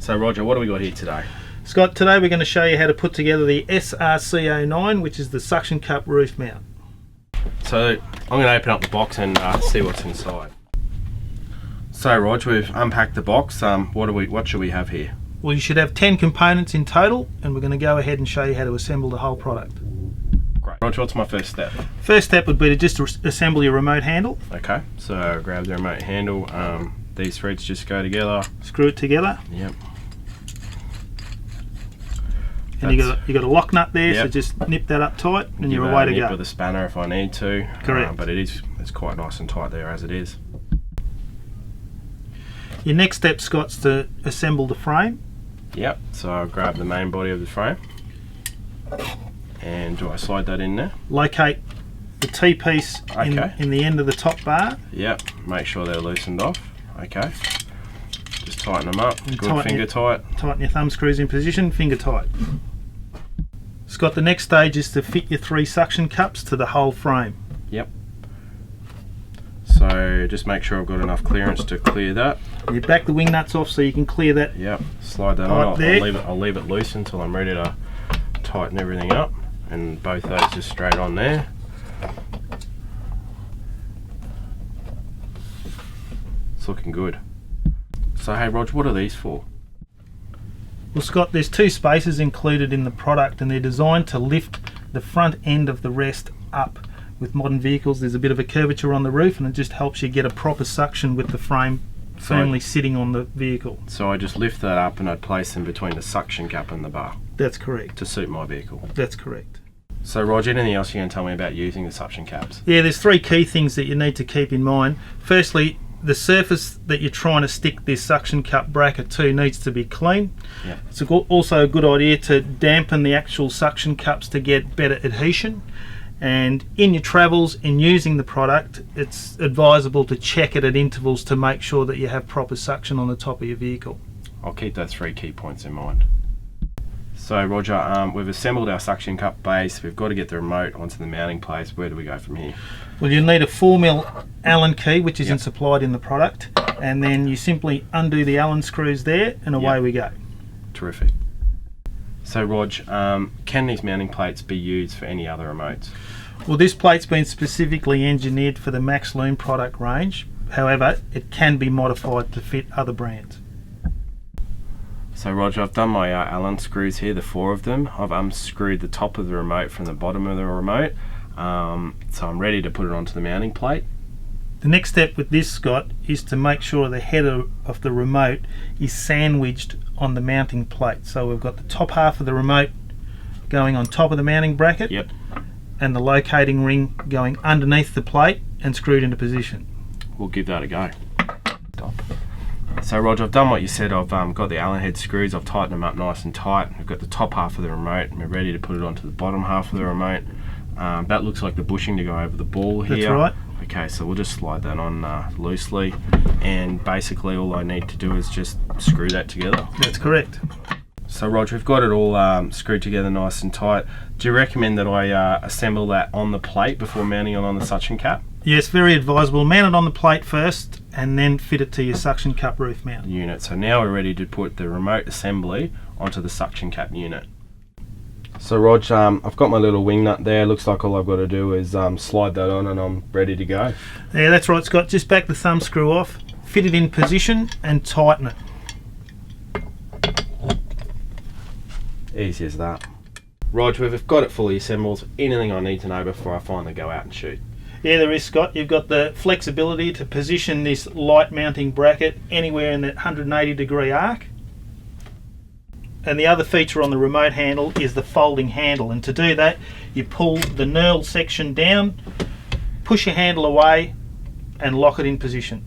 So Roger, what do we got here today? Scott, today we're going to show you how to put together the SRC09, which is the suction cup roof mount. So I'm going to open up the box and see what's inside. So Rog, we've unpacked the box. What should we have here? Well, you should have 10 components in total, and we're going to go ahead and show you how to assemble the whole product. Great. Roger, what's my first step? First step would be to just assemble your remote handle. Okay, so grab the remote handle. These threads just go together. Screw it together. Yep. And you got a lock nut there, yep. So just nip that up tight, and you're away to go. With a spanner if I need to. Correct. But it's quite nice and tight there as it is. Your next step, Scott's to assemble the frame. Yep. So I'll grab the main body of the frame, and do I slide that in there? Locate the T-piece in the end of the top bar. Yep. Make sure they're loosened off. Okay. Just tighten them up. And good finger tight. Tighten your thumb screws in position. Finger tight. Scott, the next stage is to fit your 3 suction cups to the whole frame. Yep. So just make sure I've got enough clearance to clear that. You back the wing nuts off so you can clear that. Yep. Slide that on. I'll leave it loose until I'm ready to tighten everything up, and both those just straight on there. It's looking good. So hey Rog, what are these for? Well Scott, there's 2 spacers included in the product, and they're designed to lift the front end of the rest up. With modern vehicles there's a bit of a curvature on the roof, and it just helps you get a proper suction with the frame firmly sitting on the vehicle. So I just lift that up and I'd place them between the suction cap and the bar? That's correct. To suit my vehicle? That's correct. So Roger, anything else you can tell me about using the suction caps? Yeah, there's 3 key things that you need to keep in mind. Firstly, the surface that you're trying to stick this suction cup bracket to needs to be clean. Yeah. It's also a good idea to dampen the actual suction cups to get better adhesion. And in your travels, in using the product, it's advisable to check it at intervals to make sure that you have proper suction on the top of your vehicle. I'll keep those 3 key points in mind. So Roger, we've assembled our suction cup base. We've got to get the remote onto the mounting place. Where do we go from here? Well, you'll need a 4mm Allen key, which isn't supplied in the product, and then you simply undo the Allen screws there, and away we go. Terrific. So Rog, can these mounting plates be used for any other remotes? Well, this plate's been specifically engineered for the Max-Lume product range. However, it can be modified to fit other brands. So Roger, I've done my Allen screws here, the 4 of them. I've unscrewed the top of the remote from the bottom of the remote. So I'm ready to put it onto the mounting plate. The next step with this, Scott, is to make sure the head of the remote is sandwiched on the mounting plate. So we've got the top half of the remote going on top of the mounting bracket. Yep. And the locating ring going underneath the plate and screwed into position. We'll give that a go. Stop. So Roger, I've done what you said. I've got the Allen head screws, I've tightened them up nice and tight. We've got the top half of the remote and we're ready to put it onto the bottom half of the remote. That looks like the bushing to go over the ball here. That's right. Okay, so we'll just slide that on loosely, and basically all I need to do is just screw that together. That's correct. So Roger, we've got it all screwed together nice and tight. Do you recommend that I assemble that on the plate before mounting it on the suction cap? Yes, very advisable. Mount it on the plate first and then fit it to your suction cup roof mount unit. So now we're ready to put the remote assembly onto the suction cap unit. So Rog, I've got my little wing nut there. Looks like all I've got to do is slide that on and I'm ready to go. Yeah, that's right, Scott. Just back the thumb screw off, fit it in position and tighten it. Easy as that. Rog, we've got it fully assembled. Anything I need to know before I finally go out and shoot? Yeah, there is, Scott. You've got the flexibility to position this light mounting bracket anywhere in that 180-degree arc. And the other feature on the remote handle is the folding handle, and to do that you pull the knurl section down, push your handle away and lock it in position.